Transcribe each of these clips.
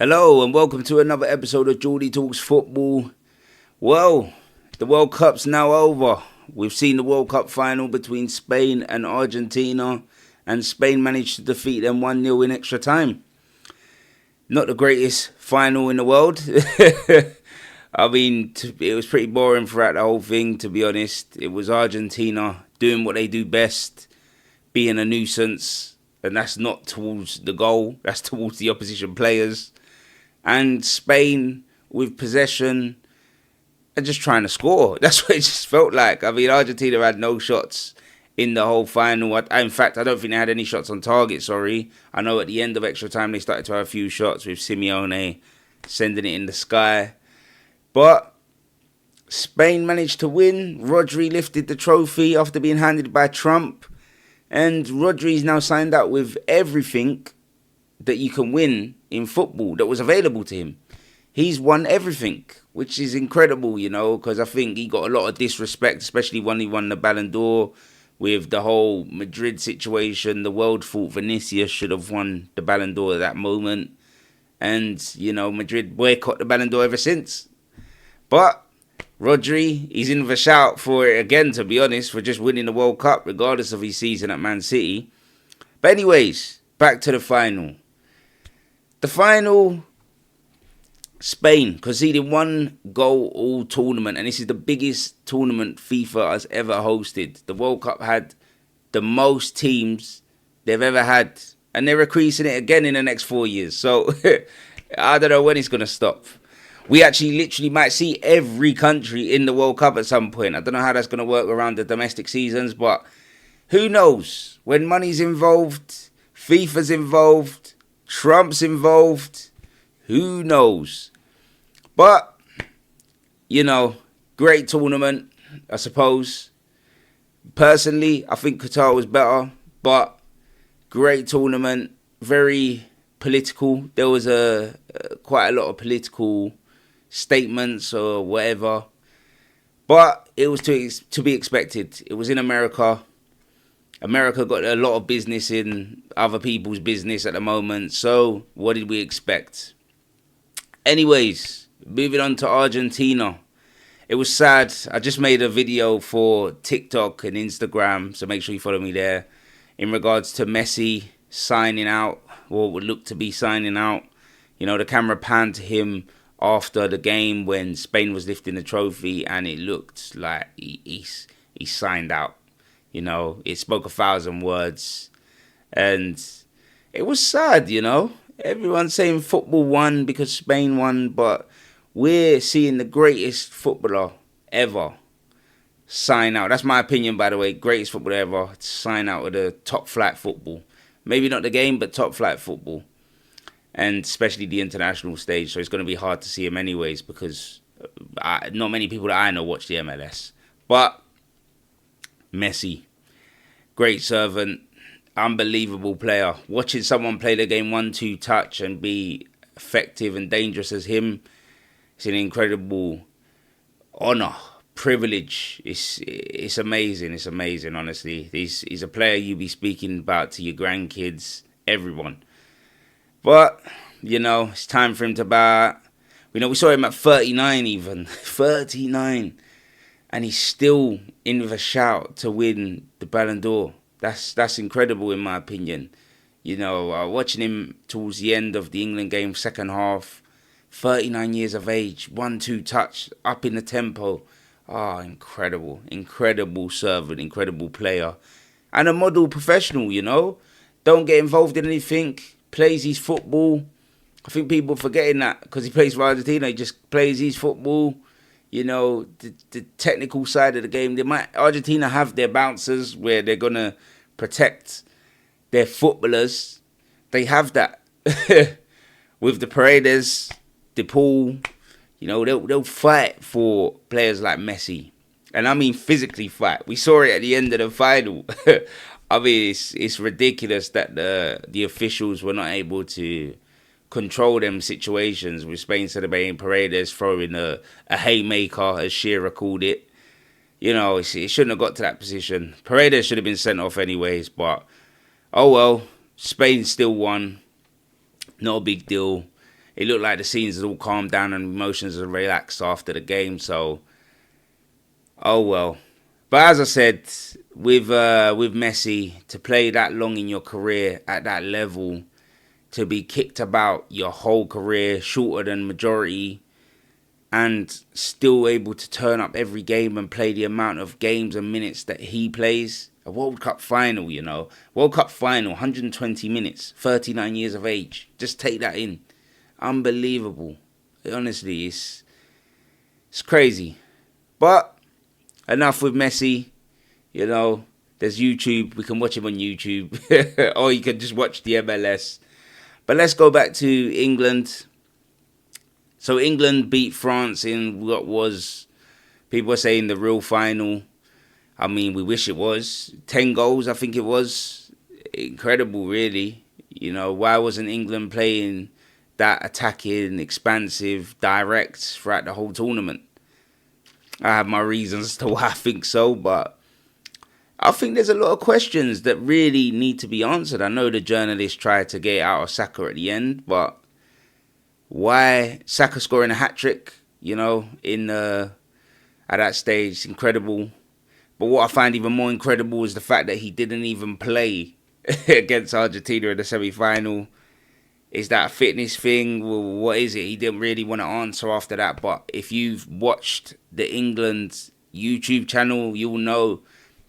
Hello and welcome to another episode of Jordy Talks Football. Well, the World Cup's now over. We've seen the World Cup final between Spain and Argentina, and Spain managed to defeat them 1-0 in extra time. Not the greatest final in the world. I mean, it was pretty boring throughout the whole thing, to be honest. It was Argentina doing what they do best, being a nuisance, and that's not towards the goal, that's towards the opposition players. And Spain with possession and just trying to score. That's what it just felt like. I mean, Argentina had no shots in the whole final. In fact, I don't think they had any shots on target, sorry. I know at the end of extra time they started to have a few shots with Simeone sending it in the sky. But Spain managed to win. Rodri lifted the trophy after being handed by Trump. And Rodri's now signed out with everything that you can win in football that was available to him. He's won everything, which is incredible, because I think he got a lot of disrespect, especially when he won the Ballon d'Or with the whole Madrid situation. The world thought Vinicius should have won the Ballon d'Or at that moment. And, Madrid boycott the Ballon d'Or ever since. But Rodri, he's in the shout for it again, to be honest, for just winning the World Cup, regardless of his season at Man City. But anyways, back to the final. The final, Spain conceded 1 goal all tournament, and this is the biggest tournament FIFA has ever hosted. The World Cup had the most teams they've ever had, and they're increasing it again in the next 4 years. So I don't know when it's going to stop. We actually literally might see every country in the World Cup at some point. I don't know how that's going to work around the domestic seasons, but who knows? When money's involved, FIFA's involved, Trump's involved, who knows? But, great tournament, I suppose. Personally, I think Qatar was better, but great tournament, very political. There was quite a lot of political statements or whatever, but it was to be expected. It was in America. America got a lot of business in other people's business at the moment, so what did we expect? Anyways, moving on to Argentina. It was sad. I just made a video for TikTok and Instagram, so make sure you follow me there, in regards to Messi signing out, or would look to be signing out. The camera panned to him after the game when Spain was lifting the trophy, and it looked like he signed out. It spoke 1,000 words, and it was sad, Everyone's saying football won because Spain won, but we're seeing the greatest footballer ever sign out. That's my opinion, by the way. Greatest footballer ever sign out of the top flight football. Maybe not the game, but top flight football. And especially the international stage. So it's going to be hard to see him anyways, because not many people that I know watch the MLS. But Messi, great servant, unbelievable player. Watching someone play the game 1-2 touch and be effective and dangerous as him, it's an incredible honour, privilege. It's amazing. It's amazing, honestly. He's a player you'll be speaking about to your grandkids, everyone. But, it's time for him to bow out. We saw him at 39 even. 39. And he's still in the shout to win the Ballon d'Or. That's incredible in my opinion. Watching him towards the end of the England game, second half, 39 years of age, 1-2 touch, up in the tempo. Incredible. Incredible servant, incredible player. And a model professional, Don't get involved in anything. Plays his football. I think people are forgetting that because he plays for Argentina. He just plays his football. The technical side of the game. Argentina have their bouncers where they're going to protect their footballers. They have that. With the Paredes, De Paul, they'll fight for players like Messi. And I mean physically fight. We saw it at the end of the final. I mean, it's ridiculous that the officials were not able to control them situations with Spain celebrating Paredes throwing a haymaker, as Shearer called it. It shouldn't have got to that position. Paredes should have been sent off anyways, but oh well. Spain still won. Not a big deal. it looked like the scenes had all calmed down and emotions had relaxed after the game. So, oh well. But as I said, with Messi, to play that long in your career at that level, to be kicked about your whole career, shorter than majority, and still able to turn up every game and play the amount of games and minutes that he plays. A World Cup final, you know. World Cup final, 120 minutes, 39 years of age. Just take that in. Unbelievable. Honestly, it's crazy. But enough with Messi. You know, there's YouTube. We can watch him on YouTube. Or you can just watch the MLS. But let's go back to England. So England beat France in what was, people were saying, the real final. I mean, we wish it was. 10 goals, I think it was. Incredible, really. You know, why wasn't England playing that attacking, expansive, direct throughout the whole tournament? I have my reasons as to why I think so, but I think there's a lot of questions that really need to be answered. I know the journalists tried to get it out of Saka at the end, but why Saka scoring a hat-trick, you know, at that stage, incredible. But what I find even more incredible is the fact that he didn't even play against Argentina in the semi-final. Is that a fitness thing? Well, what is it? He didn't really want to answer after that. But if you've watched the England YouTube channel, you'll know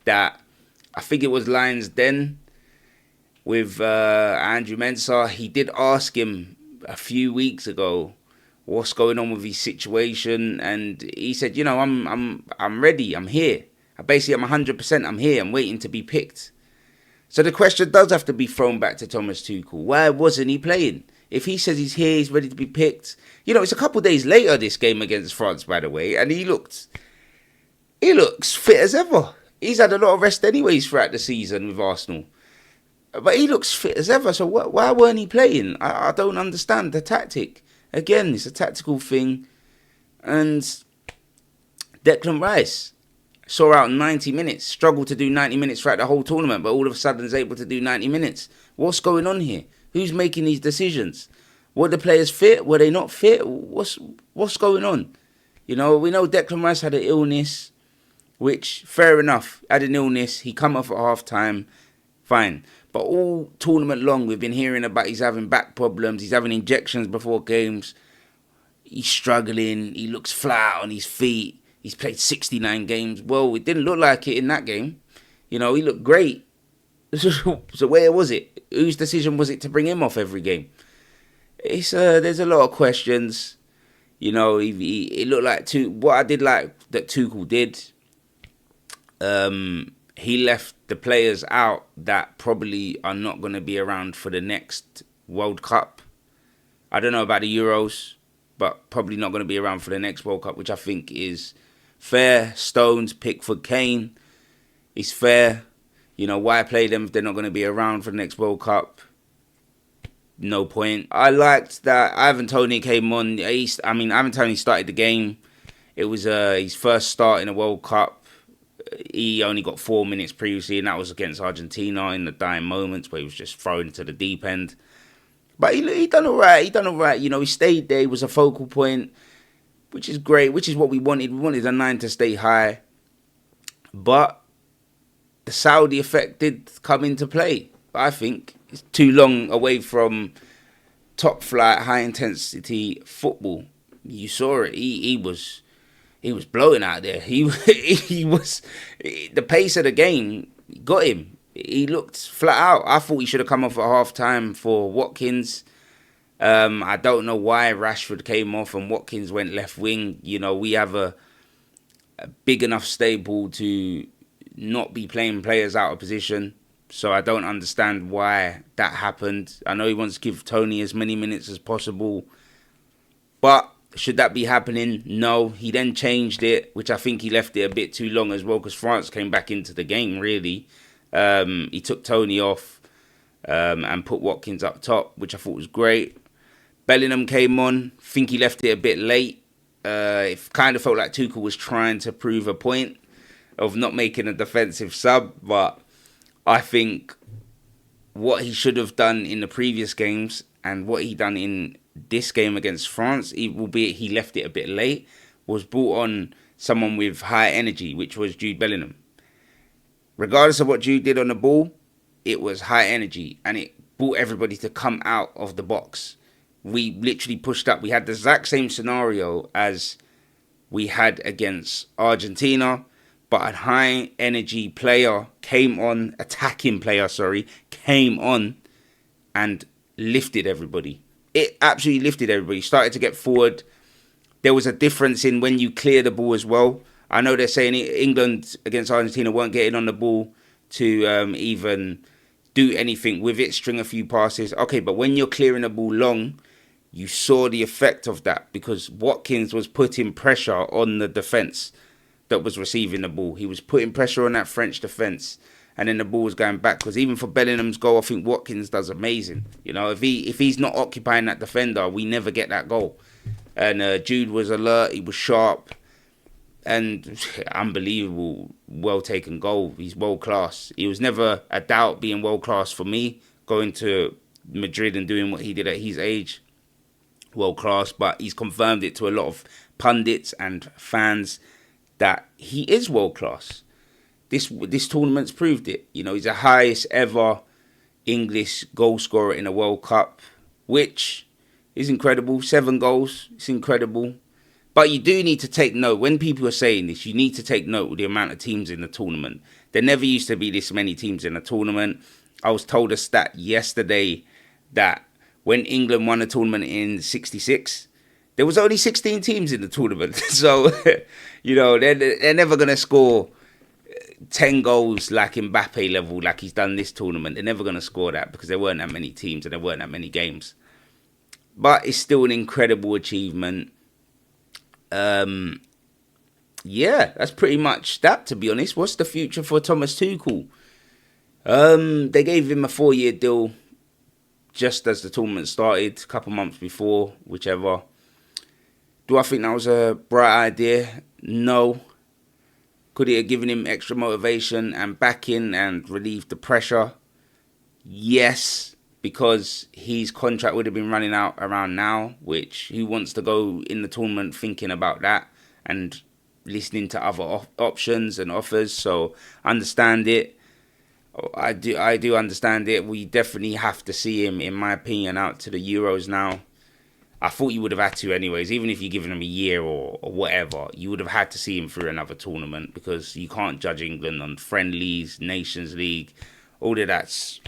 that I think it was Lions Den with Andrew Mensah. He did ask him a few weeks ago what's going on with his situation, and he said, you know, I'm ready, I'm here. I'm 100%, I'm here, I'm waiting to be picked. So the question does have to be thrown back to Thomas Tuchel. Why wasn't he playing? If he says he's here, he's ready to be picked. You know, it's a couple of days later, this game against France, by the way, and he looks fit as ever. He's had a lot of rest anyways throughout the season with Arsenal. But he looks fit as ever, so why weren't he playing? I don't understand the tactic. Again, it's a tactical thing. And Declan Rice saw out 90 minutes, struggled to do 90 minutes throughout the whole tournament, but all of a sudden is able to do 90 minutes. What's going on here? Who's making these decisions? Were the players fit? Were they not fit? What's going on? You know, we know Declan Rice had an illness, which, fair enough, had an illness. He come off at half-time, fine. But all tournament long, we've been hearing about he's having back problems, he's having injections before games, he's struggling, he looks flat on his feet, he's played 69 games. Well, it didn't look like it in that game. You know, he looked great. So where was it? Whose decision was it to bring him off every game? There's a lot of questions. You know, it looked like what I did like that Tuchel did. He left the players out that probably are not going to be around for the next World Cup. I don't know about the Euros, but probably not going to be around for the next World Cup, which I think is fair. Stones, Pickford, Kane. It's fair. You know, why play them if they're not going to be around for the next World Cup? No point. I liked that Ivan Toney came on. Ivan Toney started the game. It was his first start in a World Cup. He only got 4 minutes previously, and that was against Argentina in the dying moments where he was just thrown into the deep end. But he done all right. You know, he stayed there. He was a focal point, which is great, which is what we wanted. We wanted the 9 to stay high. But the Saudi effect did come into play. I think it's too long away from top flight, high intensity football. You saw it. He was blowing out there. He was the pace of the game got him. He looked flat out. I thought he should have come off at half time for Watkins. I don't know why Rashford came off and Watkins went left wing. You know, we have a big enough stable to not be playing players out of position. So I don't understand why that happened. I know he wants to give Tony as many minutes as possible, but should that be happening? No. He then changed it, which I think he left it a bit too long as well, because France came back into the game, really. He took Tony off and put Watkins up top, which I thought was great. Bellingham came on. I think he left it a bit late. It kind of felt like Tuchel was trying to prove a point of not making a defensive sub, but I think what he should have done in the previous games and what he done in this game against France, albeit he left it a bit late, was brought on someone with high energy, which was Jude Bellingham. Regardless of what Jude did on the ball, it was high energy, and it brought everybody to come out of the box. We literally pushed up. We had the exact same scenario as we had against Argentina, but a high energy player came on, attacking player, came on and lifted everybody. It absolutely lifted everybody. Started to get forward. There was a difference in when you clear the ball as well. I know they're saying England against Argentina weren't getting on the ball to even do anything with it, string a few passes. Okay, but when you're clearing the ball long, you saw the effect of that because Watkins was putting pressure on the defence that was receiving the ball. He was putting pressure on that French defence, and then the ball was going back. Because even for Bellingham's goal, I think Watkins does amazing. You know, if he's not occupying that defender, we never get that goal. And Jude was alert, he was sharp, and unbelievable, well taken goal. He's world class. He was never a doubt being world class for me, going to Madrid and doing what he did at his age. World class, but he's confirmed it to a lot of pundits and fans that he is world class. This tournament's proved it. You know, he's the highest ever English goal scorer in a World Cup, which is incredible. 7 goals, it's incredible. But you do need to take note. When people are saying this, you need to take note of the amount of teams in the tournament. There never used to be this many teams in a tournament. I was told a stat yesterday that when England won a tournament in '66, there was only 16 teams in the tournament. So, you know, they're never going to score 10 goals like Mbappe level, like he's done this tournament. They're never going to score that because there weren't that many teams and there weren't that many games. But it's still an incredible achievement. Yeah, that's pretty much that, to be honest. What's the future for Thomas Tuchel? They gave him a 4-year deal just as the tournament started, a couple months before, whichever. Do I think that was a bright idea? No. Could it have given him extra motivation and backing and relieved the pressure? Yes, because his contract would have been running out around now, which who wants to go in the tournament thinking about that and listening to other options and offers? So understand it. I do understand it. We definitely have to see him, in my opinion, out to the Euros now. I thought you would have had to anyways, even if you're giving him a year or whatever, you would have had to see him through another tournament because you can't judge England on friendlies, Nations League. All of that's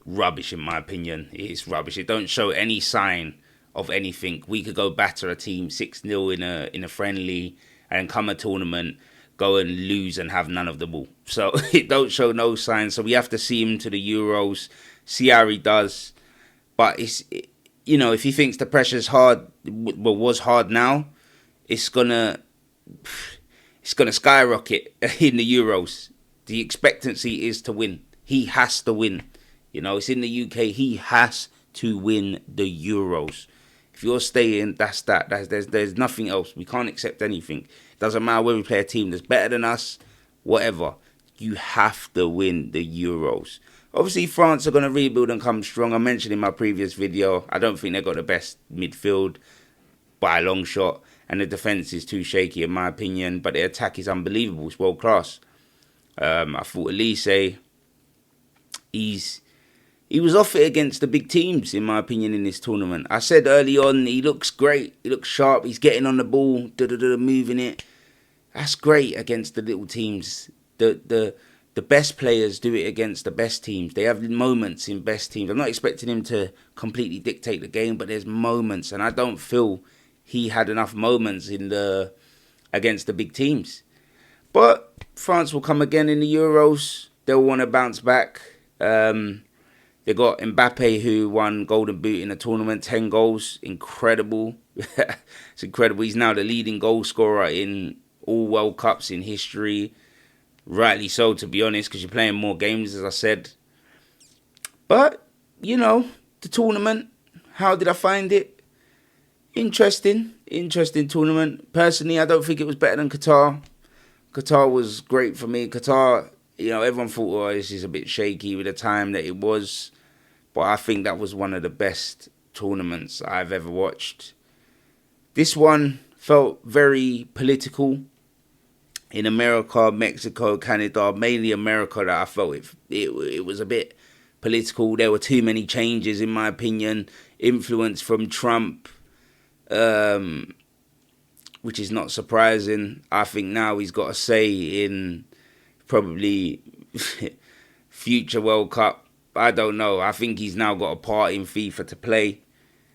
rubbish in my opinion. It's rubbish. It don't show any sign of anything. We could go batter a team 6-0 in a friendly and come a tournament, go and lose and have none of the ball. So it don't show no signs. So we have to see him to the Euros, see how he does. But you know, if he thinks the pressure's hard, well, was hard now, it's gonna skyrocket in the Euros. The expectancy is to win. He has to win. You know, it's in the UK. He has to win the Euros. If you're staying, that's that. There's nothing else. We can't accept anything. Doesn't matter whether we play a team that's better than us, whatever. You have to win the Euros. Obviously, France are going to rebuild and come strong. I mentioned in my previous video, I don't think they've got the best midfield by a long shot. And the defence is too shaky, in my opinion. But the attack is unbelievable. It's world class. I thought Elise, he was off it against the big teams, in my opinion, in this tournament. I said early on, he looks great. He looks sharp. He's getting on the ball, moving it. That's great against the little teams. The best players do it against the best teams. They have moments in best teams. I'm not expecting him to completely dictate the game, but there's moments, and I don't feel he had enough moments against the big teams. But France will come again in the Euros. They'll want to bounce back. They got Mbappe, who won Golden Boot in the tournament, 10 goals. Incredible. It's incredible. He's now the leading goal scorer in all World Cups in history. Rightly so, to be honest, because you're playing more games, as I said. But, you know, the tournament, how did I find it? Interesting tournament. Personally, I don't think it was better than Qatar. Qatar was great for me. Qatar, you know, everyone thought, oh, this is a bit shaky with the time that it was. But I think that was one of the best tournaments I've ever watched. This one felt very political. In America, Mexico, Canada, mainly America, that I felt it was a bit political. There were too many changes, in my opinion. Influence from Trump, which is not surprising. I think now he's got a say in probably future World Cup. I don't know. I think he's now got a part in FIFA to play,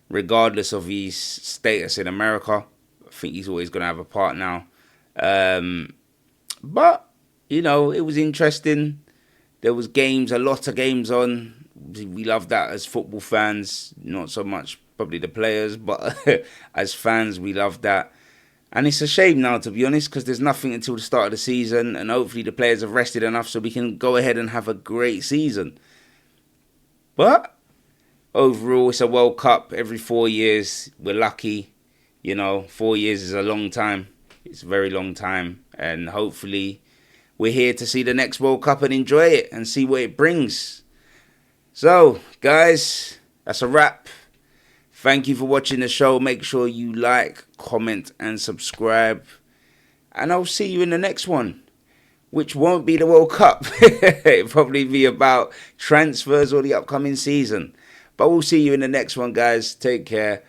regardless of his status in America. I think he's always going to have a part now. But, you know, it was interesting. There was games, a lot of games on. We love that as football fans. Not so much probably the players, but as fans, we love that. And it's a shame now, to be honest, because there's nothing until the start of the season. And hopefully the players have rested enough so we can go ahead and have a great season. But overall, it's a World Cup every 4 years. We're lucky. You know, 4 years is a long time. It's a very long time. And hopefully we're here to see the next World Cup and enjoy it and see what it brings. So, guys, that's a wrap. Thank you for watching the show. Make sure you like, comment, and subscribe. And I'll see you in the next one, which won't be the World Cup. It'll probably be about transfers or the upcoming season. But we'll see you in the next one, guys. Take care.